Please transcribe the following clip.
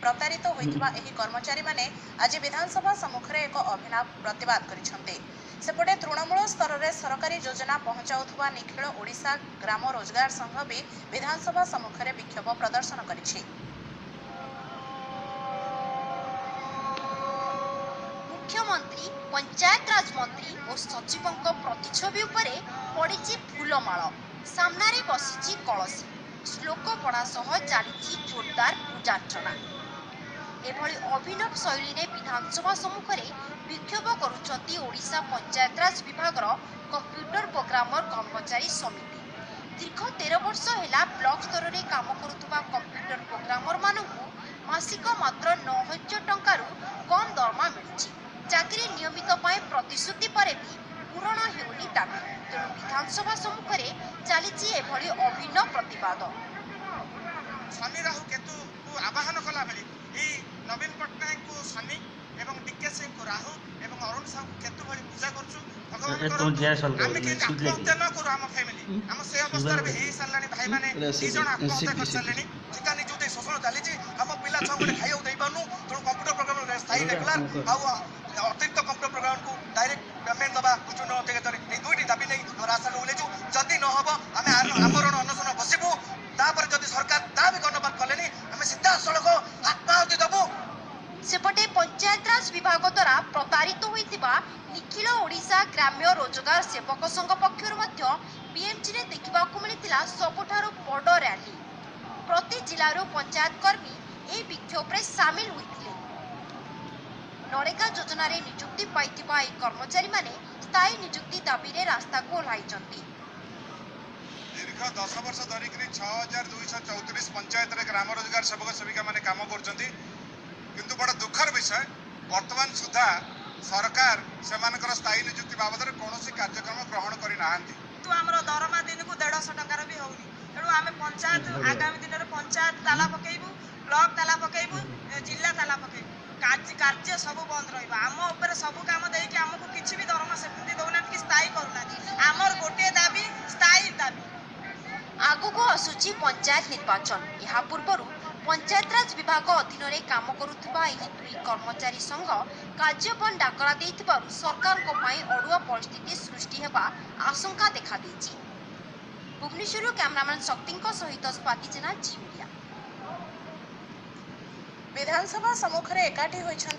प्रतारित होइथिबा एही कर्मचारी माने आज विधानसभा सम्मुख एक अभिनव प्रतिवाद करिसेंते। सेपटे तृणमूल स्तर में सरकारी योजना पहुंचाउथुबा निखिल ओडिशा ग्राम रोजगार संघ भी विधानसभा सम्मुख में विक्षोभ प्रदर्शन करिछि। मुख्यमंत्री पंचायत राज मंत्री और सचिवों प्रतिच्छवि उपरे पड़िछि फूलमाल, सामने बसिछि कलसी, श्लोक पढ़ा सह चली जोरदार पूजार्चना। एभली अभिनव शैली रे विधानसभा सम्मुख में विक्षोभ करुछंती ओडिशा पंचायत राज विभाग कंप्यूटर प्रोग्रामर कर्मचारी समिति। दीर्घ 13 वर्ष है ब्लॉक स्तर में काम करुवा कंप्यूटर प्रोग्रामर मानू मासिक मात्र 9,000 टंकार कम दरमा मिली। चाकरी नियमित प्रतिश्रुति पर भी पूरण हेउनी दाबी। तेणु विधानसभा सम्मुख में चली एभली अभिनव प्रतिवाद। शनि राहु केतु को आवाहन कला बेली नवीन पट्टनायक को शनि एवं डीके सिंह को राहु एवं अरुण साहू को केतु भली पूजा करछु। भगवान आमे के आत्महत्या न करू हम फैमिली हम से अवस्था रे हे सालानी भाई माने दी जण आत्महत्या कर सालेनी ठिका नि जोते शोषण चाली छी। हम पिला छ गोटे खाइयो देई पानु तो कंप्यूटर प्रोग्राम रे स्थायी रेगुलर आ अतिरिक्त कंप्यूटर प्रोग्राम को डायरेक्ट पेमेंट दबा कुछ न होते के ए दुईटी दाबी नै और आशा उलेजु जदी न हबो आमे आमरण अनशन बसिबु। तापर जदी सरकार दाबी कर्णपात कलेनी आमे सीधा सड़क आत्माहुति दबु। सेपटे पंचायत राज विभाग द्वारा प्रतारित होइतिबा निखिल ओडिशा ग्राम्य रोजगार सेवक संघ पक्षर मध्य बीएमसी रे देखिबाकू मिलितिला सबुठारु बड़ रैली। प्रति जिल्लारो पंचायत कर्मी ए विक्षोभ रे शामिल होइतिले। नरेगा योजना रे नियुक्ति पाइतिबा ए कर्मचारी माने स्थायी नियुक्ति दाबी रे रास्ता को ओह्लाइचंती। दीर्घ 10 वर्ष धरिक 6234 पंचायत रे ग्राम रोजगार सेवक सेविका माने काम करचंती। किंतु बड़ा दुखर विषय वर्तमान सुधा सरकार सेमानकर स्थायी नियुक्ति बाबद कौन कार्यक्रम ग्रहण करना। तो आम दरमा दिन को 150 टकर भी होनी। तेणु आम पंचायत आगामी दिन में पंचायत ताला पकेबू, ब्लॉक ताला पकेबू, जिला ताला पकेबू, कार्य सब बंद रम सब कम देकी आमको किसी भी दरमा से दौना कि स्थायी करूना। आमर गोटे दाबी स्थायी दाबी। आगको आसुची पंचायत निर्वाचन। यह पूर्व पंचायत राज विभाग अधीन में काम करुवा दुई कर्मचारी संघ कार्य बंद डाकरा देइथिबारु सरकार को पई अड़ुआ परिस्थिति सृष्टि हेबा आशंका देखा देछि। भुवनेश्वर कैमरामैन शक्ति सहित स्वाति जेना जी मीडिया। विधानसभा सम्मुख में एकाठी होइछन।